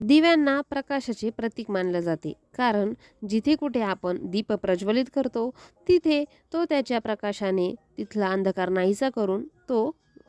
दिव्यांना प्रकाशाचे प्रतीक मानले जाते, कारण जिथे कुठे आपण दीप प्रज्वलित करतो तिथे तो त्याच्या प्रकाशाने तिथला अंधकार नाहीसा करून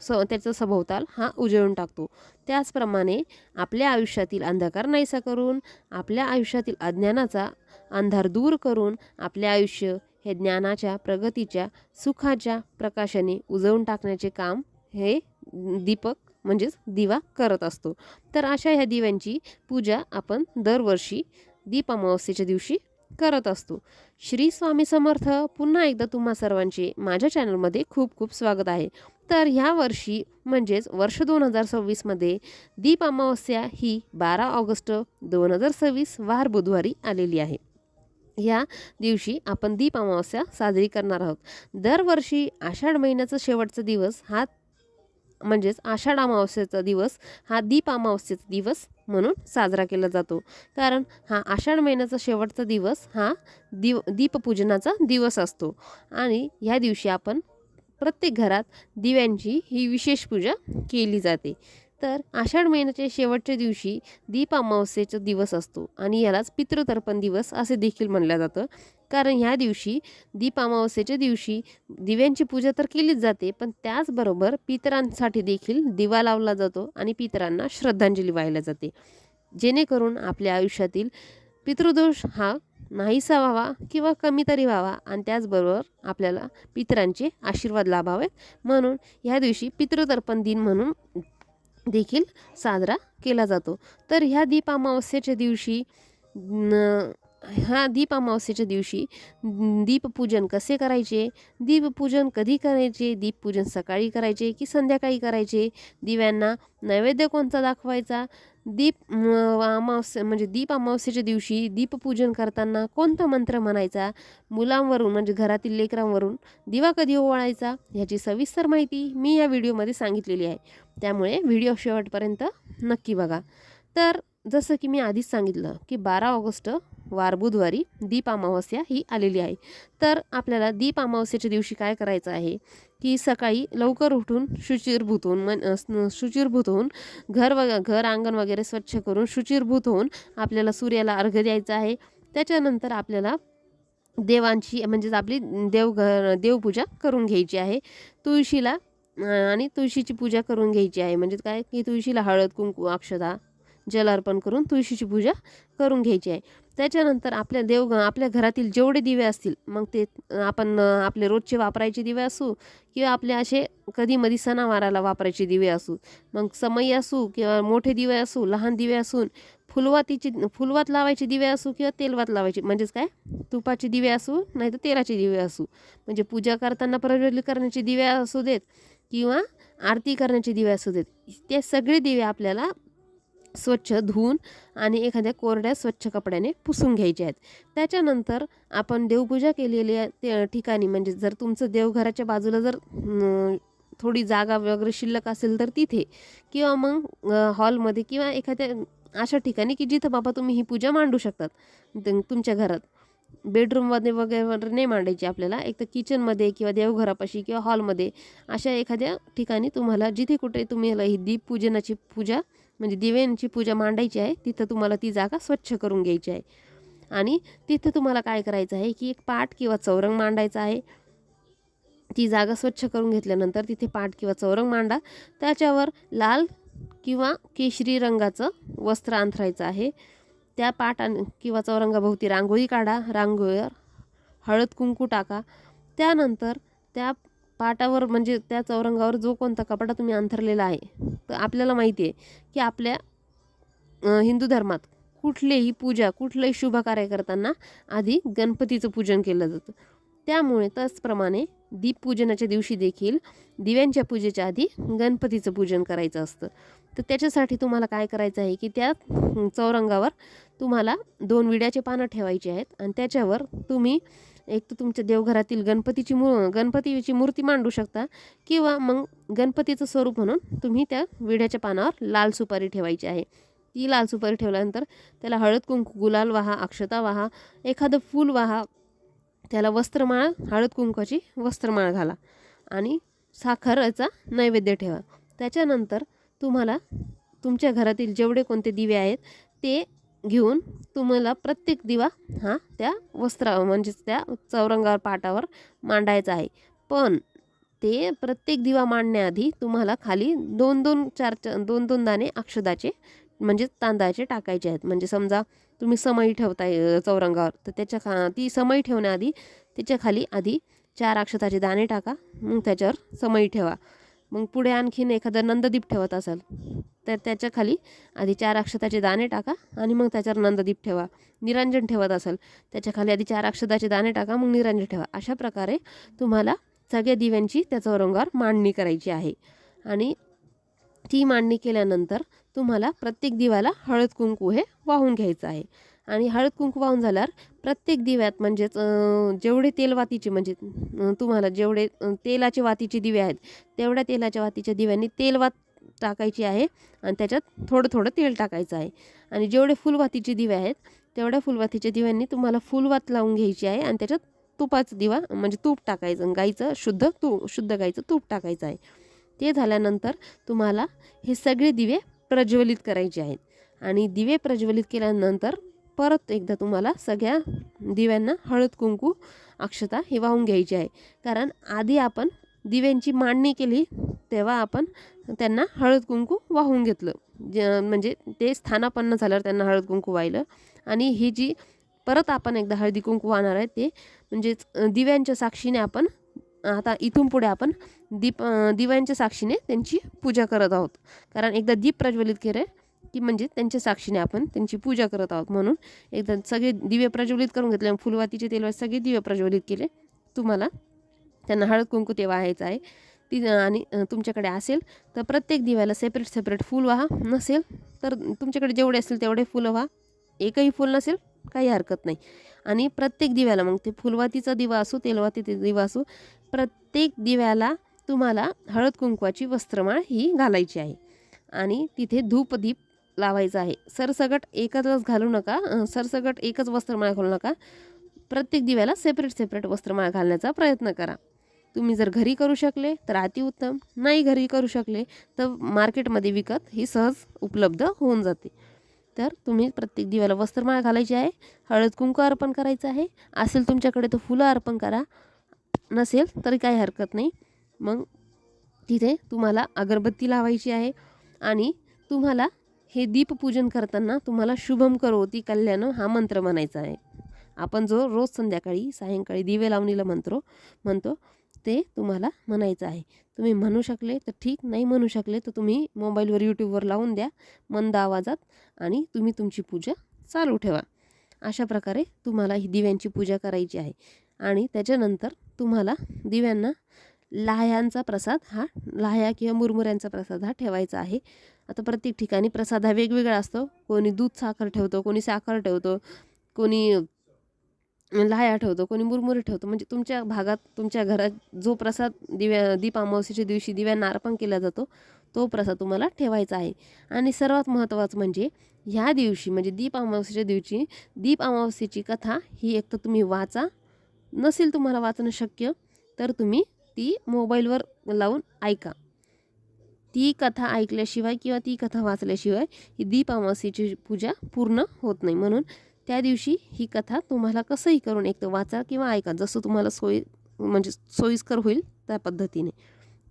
त्याचा सभोवताल हा उजळून टाकतो. त्याचप्रमाणे आपल्या आयुष्यातील अंधकार नाहीसा करून, आपल्या आयुष्यातील अज्ञानाचा अंधार दूर करून आपले आयुष्य हे ज्ञानाच्या, प्रगतीच्या, सुखाच्या प्रकाशाने उजळून टाकण्याचे काम हे दीपक म्हणजेच दिवा करत असतो. तर अशा ह्या दिव्यांची पूजा आपण दरवर्षी दीप अमावस्येच्या दिवशी करत असतो. श्री स्वामी समर्थ. पुन्हा एकदा तुम्हा सर्वांचे माझ्या चॅनलमध्ये खूप खूप स्वागत आहे. तर ह्या वर्षी म्हणजेच वर्ष 2026 मध्ये दीप अमावस्या ही 12 ऑगस्ट 2026 वार बुधवारी आलेली आहे. या दिवशी आपण दीप अमावस्या साजरी करणार आहोत. दरवर्षी आषाढ महिन्याचा शेवटचा दिवस हा म्हणजेच आषाढ अमावस्येचा दिवस हा दीप अमावस्येचा दिवस म्हणून साजरा केला जातो. कारण हा आषाढ महिन्याचा शेवटचा दिवस हा दीपपूजनाचा दिवस असतो आणि ह्या दिवशी आपण प्रत्येक घरात दिव्यांची ही विशेष पूजा केली जाते. तर आषाढ महिन्याच्या शेवटच्या दिवशी दीप अमावस्येचा दिवस असतो आणि यालाच पितृतर्पण दिवस असे देखील म्हणलं जातं. कारण ह्या दिवशी दीप अमावस्येच्या दिवशी दिव्यांची पूजा तर केलीच जाते, पण त्याचबरोबर पितरांसाठी देखील दिवा लावला जातो आणि पितरांना श्रद्धांजली वाहिली जाते, जेणेकरून आपल्या आयुष्यातील पितृदोष हा नाहीसा व्हावा किंवा कमी तरी व्हावा आणि त्याचबरोबर आपल्याला पितरांचे आशीर्वाद लाभावेत, म्हणून ह्या दिवशी पितृतर्पण दिन म्हणून देखील साजरा केला जातो. तर ह्या दीप अमावस्येच्या दिवशी दीपपूजन कसे करायचे, दीपपूजन कधी करायचे, दीपपूजन सकाळी करायचे की संध्याकाळी करायचे, दिव्यांना नैवेद्य कोणता दाखवायचा, दीप अमावस्येच्या दिवशी दीपपूजन करताना कोणता मंत्र म्हणायचा, मुलांवरून म्हणजे घरातील लेकरांवरून दिवा कधी ओवाळायचा, ह्याची सविस्तर माहिती मी या व्हिडिओमध्ये सांगितलेली आहे. त्यामुळे व्हिडिओ शेवटपर्यंत नक्की बघा. तर जसं की मी आधीच सांगितलं की 12 ऑगस्ट वार बुधवारी दीप अमावस्या ही आलेली आहे. तर आपल्याला दीप अमावस्येच्या दिवशी काय करायचं आहे की सकाळी लवकर उठून शुचिर्भूत होऊन घर अंगण वगैरे स्वच्छ करून शुचिर्भूत होऊन आपल्याला सूर्याला अर्घ्य द्यायचा आहे. त्याच्यानंतर आपल्याला देवांची म्हणजेच आपली देवपूजा करून घ्यायची आहे. तुळशीला आणि तुळशीची पूजा करून घ्यायची आहे. म्हणजे काय की तुळशीला हळद, कुंकू, अक्षता, जल अर्पण करून तुळशीची पूजा करून घ्यायची आहे. त्याच्यानंतर आपल्या घरातील जेवढे दिवे असतील, मग ते आपण आपले रोजचे वापरायचे दिवे असू किंवा आपले असे कधीमधी सणावाराला वापरायचे दिवे असू, मग समई असू किंवा मोठे दिवे असू, लहान दिवे असून फुलवात लावायचे दिवे असू किंवा तेलवात लावायचे म्हणजेच काय तुपाचे दिवे असू नाही तर तेलाचे दिवे असू, म्हणजे पूजा करताना प्रज्वलित करण्याचे दिवे असू देत किंवा आरती करण्याचे दिवे असू देत, ते सगळे दिवे आपल्याला स्वच्छ धुवून आणि एखाद्या कोरड्या स्वच्छ कपड्याने पुसून घ्यायचे आहेत. त्याच्यानंतर आपण देवपूजा केलेल्या त्या ठिकाणी म्हणजे जर तुमचं देवघराच्या बाजूला जर थोडी जागा वगैरे शिल्लक असेल तर तिथे किंवा मग हॉलमध्ये किंवा एखाद्या अशा ठिकाणी की जिथं बाबा तुम्ही ही पूजा मांडू शकतात. तुमच्या घरात बेडरूममध्ये वगैरे नाही मांडायची आपल्याला, एक तर किचनमध्ये किंवा देवघरापाशी किंवा हॉलमध्ये अशा एखाद्या ठिकाणी तुम्हाला जिथे कुठे तुम्हाला ही दीपपूजनाची पूजा म्हणजे दिव्यांची पूजा मांडायची आहे तिथं तुम्हाला ती जागा स्वच्छ करून घ्यायची आहे. आणि तिथं तुम्हाला काय करायचं आहे की एक पाट किंवा चौरंग मांडायचा आहे. ती जागा स्वच्छ करून घेतल्यानंतर तिथे पाट किंवा चौरंग मांडा. त्याच्यावर लाल किंवा केशरी रंगाचं वस्त्र अंथरायचं आहे. त्या पाट किंवा चौरंगाभोवती रांगोळी काढा. रांगोळीवर हळद कुंकू टाका. त्यानंतर त्या पाटावर म्हणजे त्या चौरंगावर जो कोणता कपडा तुम्ही अंथरलेला आहे, तर आपल्याला माहिती आहे की आपल्या हिंदू धर्मात कुठलंही शुभ कार्य करताना आधी गणपतीचं पूजन केलं जातं. त्यामुळे त्याचप्रमाणे दीपपूजनाच्या दिवशी देखील दिव्यांच्या पूजेच्या आधी गणपतीचं पूजन करायचं असतं. तर त्याच्यासाठी तुम्हाला काय करायचं आहे की त्या चौरंगावर तुम्हाला 2 विड्याचे पानं ठेवायचे आहेत आणि त्याच्यावर तुम्ही एक तर तुमच्या देवघरातील गणपतीची मूर्ती मांडू शकता किंवा मग गणपतीचं स्वरूप म्हणून तुम्ही त्या विड्याच्या पानावर लाल सुपारी ठेवायची आहे. ती लाल सुपारी ठेवल्यानंतर त्याला हळद कुंकू, गुलाल वाहा, अक्षता वाहा, एखादं फूल वाहा, त्याला वस्त्रमाळ, हळद कुंकवाची वस्त्रमाळ घाला आणि साखरेचा नैवेद्य ठेवा. त्याच्यानंतर तुम्हाला तुमच्या घरातील जेवढे कोणते दिवे आहेत ते घेऊन तुम्हाला प्रत्येक दिवा हा त्या म्हणजेच त्या चौरंगावर पाटावर मांडायचा आहे. पण ते प्रत्येक दिवा मांडण्याआधी तुम्हाला खाली 2-2 दाणे अक्षदाचे म्हणजे तांदळाचे टाकायचे आहेत. म्हणजे समजा तुम्ही समई ठेवताय चौरंगावर, तर ती समई ठेवण्याआधी त्याच्या खाली आधी 4 अक्षताचे दाणे टाका, मग त्याच्यावर समई ठेवा. मग पुढे आणखीन एखादा नंददीप ठेवत असाल तर त्याच्या खाली आधी 4 अक्षताचे दाणे टाका आणि मग त्याच्यावर नंददीप ठेवा. निरंजन ठेवत असाल त्याच्या खाली आधी 4 अक्षताचे दाणे टाका, मग निरंजन ठेवा. अशा प्रकारे तुम्हाला सगळ्या दिव्यांची त्या चौरंगावर मांडणी करायची आहे. आणि ती मांडणी केल्यानंतर तुम्हाला प्रत्येक दिव्याला हळद कुंकू हे वाहून घ्यायचं आहे. आणि हळद कुंकू वाहून झाल्यावर प्रत्येक दिव्यात म्हणजेच जेवढे तेलवातीचे म्हणजे तुम्हाला जेवढे तेलाचे वातीचे दिवे आहेत तेवढ्या तेलाच्या वातीच्या दिव्यांनी तेलवात टाकायची आहे आणि त्याच्यात थोडं थोडं तेल टाकायचं आहे. आणि जेवढे फुलवातीचे दिवे आहेत तेवढ्या फुलवातीच्या दिव्यांनी तुम्हाला फुलवात लावून घ्यायची आहे आणि त्याच्यात तुपाचा दिवा म्हणजे तूप टाकायचं, गाईचं शुद्ध गाईचं तूप टाकायचं आहे. ते झाल्यानंतर तुम्हाला हे सगळे दिवे प्रज्वलित करायचे आहेत. आणि दिवे प्रज्वलित केल्यानंतर परत एकदा तुम्हाला सगळ्या दिव्यांना हळद कुंकू अक्षता हे वाहून घ्यायची आहे. कारण आधी आपण दिव्यांची मांडणी केली तेव्हा आपण त्यांना हळद कुंकू वाहून घेतलं, म्हणजे ते स्थानापन्न झाल्यावर त्यांना हळद कुंकू वाहिलं. आणि ही जी परत आपण एकदा हळदी कुंकू वाहणार आहे ते म्हणजेच दिव्यांच्या साक्षीने आपण आता इथून पुढे आपण दिव्यांच्या साक्षीने त्यांची पूजा करत आहोत. कारण एकदा दीप प्रज्वलित केले की म्हणजे त्यांच्या साक्षीने आपण त्यांची पूजा करत आहोत. म्हणून एकदा सगळे दिवे प्रज्वलित करून घेतले, फुलवातीचे तेलवात सगळे दिवे प्रज्वलित केले, तुम्हाला त्यांना हळद कुंकू ते वाहायचं आहे. आणि तुमच्याकडे असेल तर प्रत्येक दिव्याला सेपरेट फूल वाहा, नसेल तर तुमच्याकडे जेवढे असेल तेवढे फुलं वाहा. एकही फूल नसेल काही हरकत नाही. आणि प्रत्येक दिव्याला मग ते फुलवातीचा दिवा असो तेलवातीचा दिवा असो प्रत्येक दिव्याला तुम्हाला हळद कुंकवाची वस्त्रमाळ ही घालायची आहे. आणि तिथे धूपदीप लावायचा आहे. सरसगट एकच घालू नका, सरसगट एकच वस्त्रमाळ घालू नका. प्रत्येक दिव्याला सेपरेट वस्त्रमाळ घालण्याचा प्रयत्न करा. तुम्ही जर घरी करू शकले तर अतिउत्तम, नाही घरी करू शकले तर मार्केटमध्ये विकत ही सहज उपलब्ध होऊन जाते. तर तुम्ही प्रत्येक दिव्याला वस्त्रमाळ घालायची आहे, हळद कुंकू अर्पण करायचं आहे. असेल तुमच्याकडे तर फुलं अर्पण करा, नसेल तरी काही हरकत नाही. मग तिथे तुम्हाला अगरबत्ती लावायची आहे. आणि तुम्हाला हे दीपपूजन करताना तुम्हाला शुभम करोती कल्याण हा मंत्र म्हणायचा आहे. आपण जो रोज संध्याकाळी सायंकाळी दिवे लावणीला म्हणतो ते तुम्हाला म्हणायचं आहे. तुम्ही म्हणू शकले तर ठीक, नाही म्हणू शकले तर तुम्ही मोबाईलवर यूट्यूबवर लावून द्या मंद आवाजात आणि तुम्ही तुमची पूजा चालू ठेवा. अशा प्रकारे तुम्हाला ही दिव्यांची पूजा करायची आहे. आणि त्याच्यानंतर तुम्हाला दिव्यांना लाह्यांचा प्रसाद हा लाह्या किंवा मुरमुऱ्यांचा प्रसाद हा ठेवायचा आहे. आता प्रत्येक ठिकाणी प्रसाद हा वेगवेगळा असतो. कोणी दूध साखर ठेवतो, कोणी साखर ठेवतो, कोणी लाह्या ठेवतो, कोणी मुरमुरे ठेवतो. म्हणजे तुमच्या भागात तुमच्या घरात जो प्रसाद दीप अमावस्येच्या दिवशी दिव्यांना अर्पण केला जातो तो प्रसाद तुम्हाला ठेवायचा आहे. आणि सर्वात महत्त्वाचं म्हणजे ह्या दिवशी म्हणजे दीप अमावस्येच्या दिवशी दीप अमावस्येची कथा ही एक तर तुम्ही वाचा, नसेल तुम्हाला वाचणं शक्य तर तुम्ही ती मोबाईलवर लावून ऐका. ती कथा ऐकल्याशिवाय किंवा ती कथा वाचल्याशिवाय ही दीप अमावस्येची पूजा पूर्ण होत नाही. म्हणून त्या दिवशी ही कथा तुम्हाला कसंही करून एक तर वाचा किंवा ऐका, जसं तुम्हाला म्हणजे सोयीस्कर होईल त्या पद्धतीने.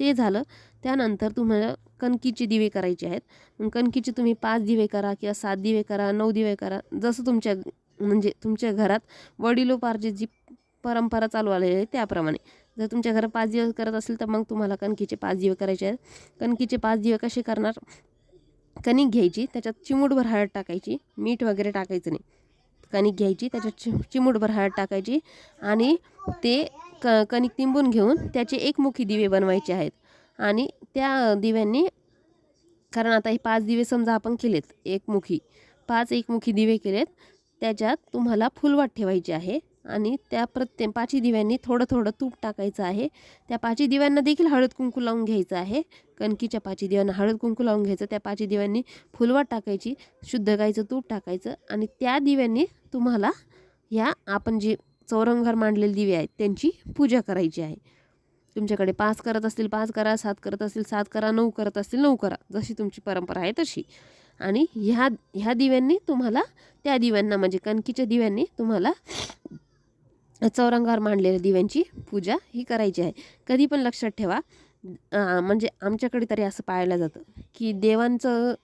ते झालं त्यानंतर तुम्हाला कणकीचे दिवे करायचे आहेत. मग कणकीचे तुम्ही 5 दिवे करा किंवा 7 दिवे करा, 9 दिवे करा, जसं तुमच्या घरात वडिलोपार्जित जी परंपरा चालू आलेली आहे त्याप्रमाणे. जर तुमच्या घरात 5 दिवे करत असेल तर मग तुम्हाला कणकीचे 5 दिवे करायचे आहेत. कणकीचे 5 दिवे कसे करणार? कणिक घ्यायची, त्याच्यात चिमूटभर हळद टाकायची, मीठ वगैरे टाकायचं नाही. कणिक घ्यायची, त्याच्यात चिमूटभर हळद टाकायची आणि ते कणिक तिंबून घेऊन त्याचे एकमुखी दिवे बनवायचे आहेत. आणि त्या दिव्यांनी, कारण आता हे 5 दिवे समजा आपण केलेत एकमुखी, 5 एकमुखी दिवे केलेत, त्याच्यात तुम्हाला फुलवात ठेवायची आहे. आणि त्या प्रत्येक 5 दिव्यांनी थोडं तूप टाकायचं आहे. त्या 5 दिव्यांना देखील हळद कुंकू लावून घ्यायचं आहे. कणकीच्या 5 दिव्यांना हळद कुंकू लावून घ्यायचं. त्या 5 दिव्यांनी फुलवात टाकायची, शुद्ध गाईचं तूप टाकायचं आणि त्या दिव्यांनी तुम्हाला ह्या आपण जे चौरंगावर मांडलेले दिवे आहेत त्यांची पूजा करायची आहे. तुमच्याकडे 5 करत असतील 5 करा, 7 करत असतील 7 करा, 9 करत असतील 9 करा, जशी तुमची परंपरा आहे तशी. आणि ह्या दिव्यांनी तुम्हाला त्या दिव्यांना म्हणजे कणकीच्या दिव्यांनी तुम्हाला चौरंगावर मांडलेल्या दिव्यांची पूजा ही करायची आहे. कधी पण लक्षात ठेवा, म्हणजे आमच्याकडे तरी असं पाळलं जातं की देवांचं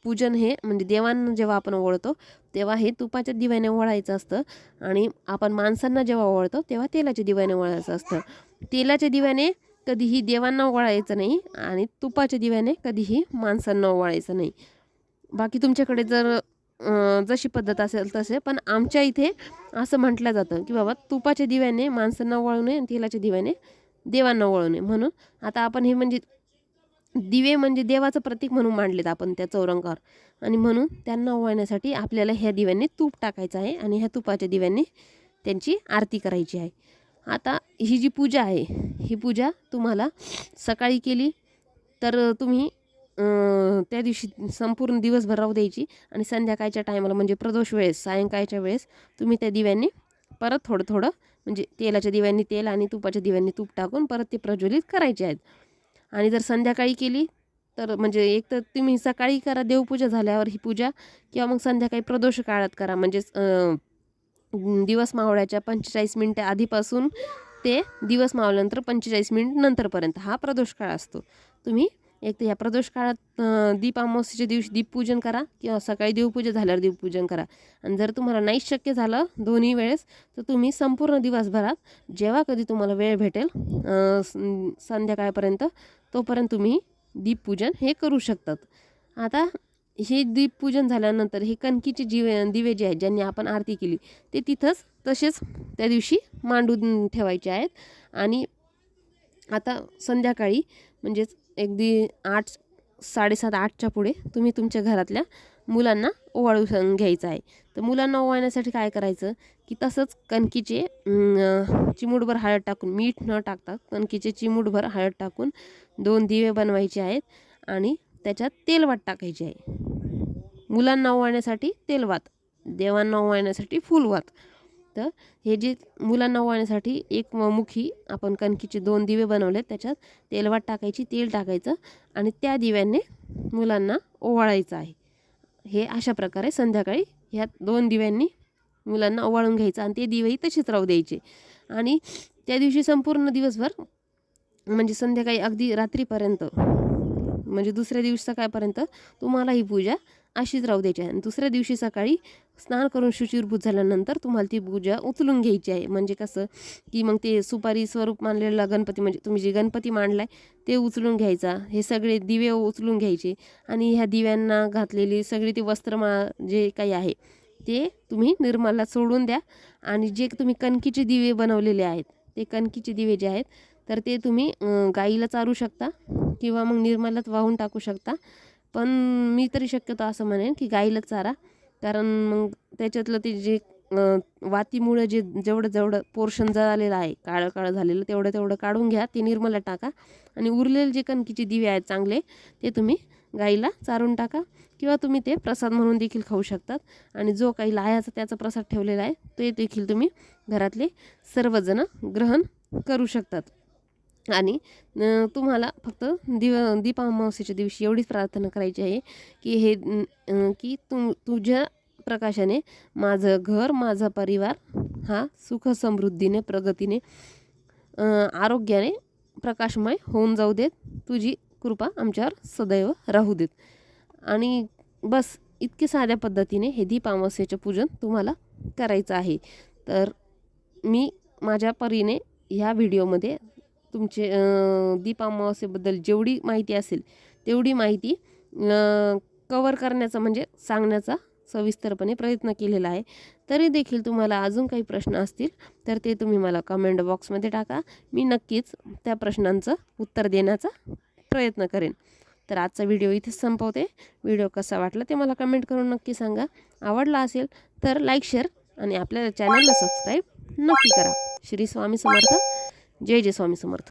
पूजन हे म्हणजे देवांना जेव्हा आपण ओवाळतो तेव्हा हे तुपाच्या दिव्याने ओवाळायचं असतं आणि आपण माणसांना जेव्हा ओवाळतो तेव्हा तेलाच्या दिव्याने ओवाळायचं असतं. तेलाच्या दिव्याने कधीही देवांना ओवाळायचं नाही आणि तुपाच्या दिव्याने कधीही माणसांना ओवाळायचं नाही. बाकी तुमच्याकडे जर जशी पद्धत असेल तसे, पण आमच्या इथे असं म्हटलं जातं की बाबा तुपाच्या दिव्याने माणसांना ओवाळू नये आणि तेलाच्या दिव्याने देवांना ओवाळू नये. म्हणून आता आपण हे म्हणजे दिवे म्हणजे देवाचं प्रतीक म्हणून मांडलेत आपण त्या चौरंगावर आणि म्हणून त्यांना ओवाळण्यासाठी आपल्याला ह्या दिव्यांनी तूप टाकायचं आहे आणि ह्या तुपाच्या दिव्यांनी त्यांची आरती करायची आहे. आता ही जी पूजा आहे ही पूजा तुम्हाला सकाळी केली तर तुम्ही त्या दिवशी संपूर्ण दिवसभर राहू द्यायची आणि संध्याकाळच्या टायमाला म्हणजे प्रदोष वेळेस सायंकाळच्या वेळेस तुम्ही त्या दिव्यांनी परत थोडं थोडं म्हणजे तेलाच्या दिव्यांनी तेल आणि तुपाच्या दिव्यांनी तूप टाकून परत ते प्रज्वलित करायचे आहेत. आणि जर संध्याकाळी केली तर म्हणजे एक तर तुम्ही सकाळी करा देवपूजा झाल्यावर ही पूजा किंवा मग संध्याकाळी प्रदोष काळात करा म्हणजेच दिवस मावळ्याच्या 45 मिनिटं आधीपासून ते दिवस मावल्यानंतर 45 मिनिट नंतरपर्यंत हा प्रदोष काळ असतो. तुम्ही एक तर या प्रदोष काळात दीप अमावस्येच्या दिवशी दीपपूजन करा किंवा सकाळी देवपूजा झाल्यावर दीपपूजन करा. आणि जर तुम्हाला नाहीच शक्य झालं दोन्ही वेळेस तर तुम्ही संपूर्ण दिवसभरात जेव्हा कधी तुम्हाला वेळ भेटेल संध्याकाळपर्यंत तोपर्यंत तुम्ही दीपपूजन हे करू शकतात. आता हे दीपपूजन झाल्यानंतर हे कणकीचे दिवे जे आहेत ज्यांनी आपण आरती केली ते तिथंच तसेच त्या दिवशी मांडून ठेवायचे आहेत. आणि आता संध्याकाळी म्हणजेच अगदी 8 7:30 8च्या पुढे तुम्ही तुमच्या घरातल्या मुलांना ओवाळू घ्यायचं आहे. तर मुलांना ओवाळण्यासाठी काय करायचं की तसंच कणकीचे चिमूटभर हळद टाकून मीठ न टाकता कणकीचे चिमूटभर हळद टाकून 2 दिवे बनवायचे आहेत आणि त्याच्यात तेलवात टाकायचे आहे. मुलांना ओवाळण्यासाठी तेलवात, देवांना ओवाळण्यासाठी फुलवात. तर हे जे मुलांना ओवाळण्यासाठी एक मुखी आपण कणकीचे 2 दिवे बनवले त्याच्यात तेलवात टाकायची, तेल टाकायचं आणि त्या दिव्याने मुलांना ओवाळायचं आहे. हे अशा प्रकारे संध्याकाळी ह्या 2 दिव्यांनी मुलांना ओवाळून घ्यायचं आणि ते दिवेही तसेच राहू द्यायचे. आणि त्या दिवशी संपूर्ण दिवसभर म्हणजे संध्याकाळी अगदी रात्रीपर्यंत म्हणजे दुसऱ्या दिवशी सकाळपर्यंत तुम्हाला ही पूजा अशीच राहू द्यायची आहे. आणि दुसऱ्या दिवशी सकाळी स्नान करून शुचिर्भूत झाल्यानंतर तुम्हाला ती पूजा उचलून घ्यायची आहे. म्हणजे कसं की मग ते सुपारी स्वरूप मानलेला गणपती म्हणजे तुम्ही जे गणपती मांडलाय ते उचलून घ्यायचा, हे सगळे दिवे उचलून घ्यायचे आणि ह्या दिव्यांना घातलेली सगळी ती वस्त्रमाळा जे काही आहे ते तुम्ही निर्मला सोडून द्या. आणि जे तुम्ही कणकीचे दिवे बनवलेले आहेत ते कणकीचे दिवे जे आहेत तर ते तुम्ही गाईला चारू शकता किंवा मग निर्मलात वाहून टाकू शकता. पण मी तरी शक्यतो असं म्हणेन की गाईलाच चारा, कारण मग त्याच्यातलं ते जे वातीमुळं जेवढं पोर्शन जळालेलं आहे काळं काळं झालेलं तेवढं काढून घ्या, ते निर्मला टाका आणि उरलेले जे कणकीचे दिवे आहेत चांगले ते तुम्ही गाईला चारून टाका किंवा तुम्ही ते प्रसाद म्हणून देखील खाऊ शकतात. आणि जो काही लाह्याचा त्याचा प्रसाद ठेवलेला आहे ते देखील तुम्ही घरातले सर्वजण ग्रहण करू शकतात. आणि तुम्हाला फक्त दीप अमावस्येच्या दिवशी एवढीच प्रार्थना करायची आहे की हे की तुझ्या प्रकाशाने माझं घर माझा परिवार हा सुख समृद्धीने प्रगतीने आरोग्याने प्रकाशमय होऊन जाऊ देत, तुझी कृपा आमच्यावर सदैव राहू देत. आणि बस इतके साध्या पद्धतीने हे दीप अमावस्येचं पूजन तुम्हाला करायचं आहे. तर मी माझ्या परीने ह्या व्हिडिओमध्ये तुमचे दीप अमावस्येबद्दल जेवढी माहिती असेल तेवढी माहिती कवर करण्याचा म्हणजे सांगण्याचा सविस्तरपणे प्रयत्न केलेला आहे. तरी देखील तुम्हाला अजून काही प्रश्न असतील तर ते तुम्ही मला कमेंट बॉक्समध्ये टाका, मी नक्कीच त्या प्रश्नांचं उत्तर देण्याचा प्रयत्न करेन. तर आजचा व्हिडिओ इथेच संपवते. व्हिडिओ कसा वाटला ते मला कमेंट करून नक्की सांगा. आवडला असेल तर लाईक शेअर आणि आपल्या चॅनलला सबस्क्राईब नक्की करा. श्री स्वामी समर्थ. जय जय स्वामी समर्थ.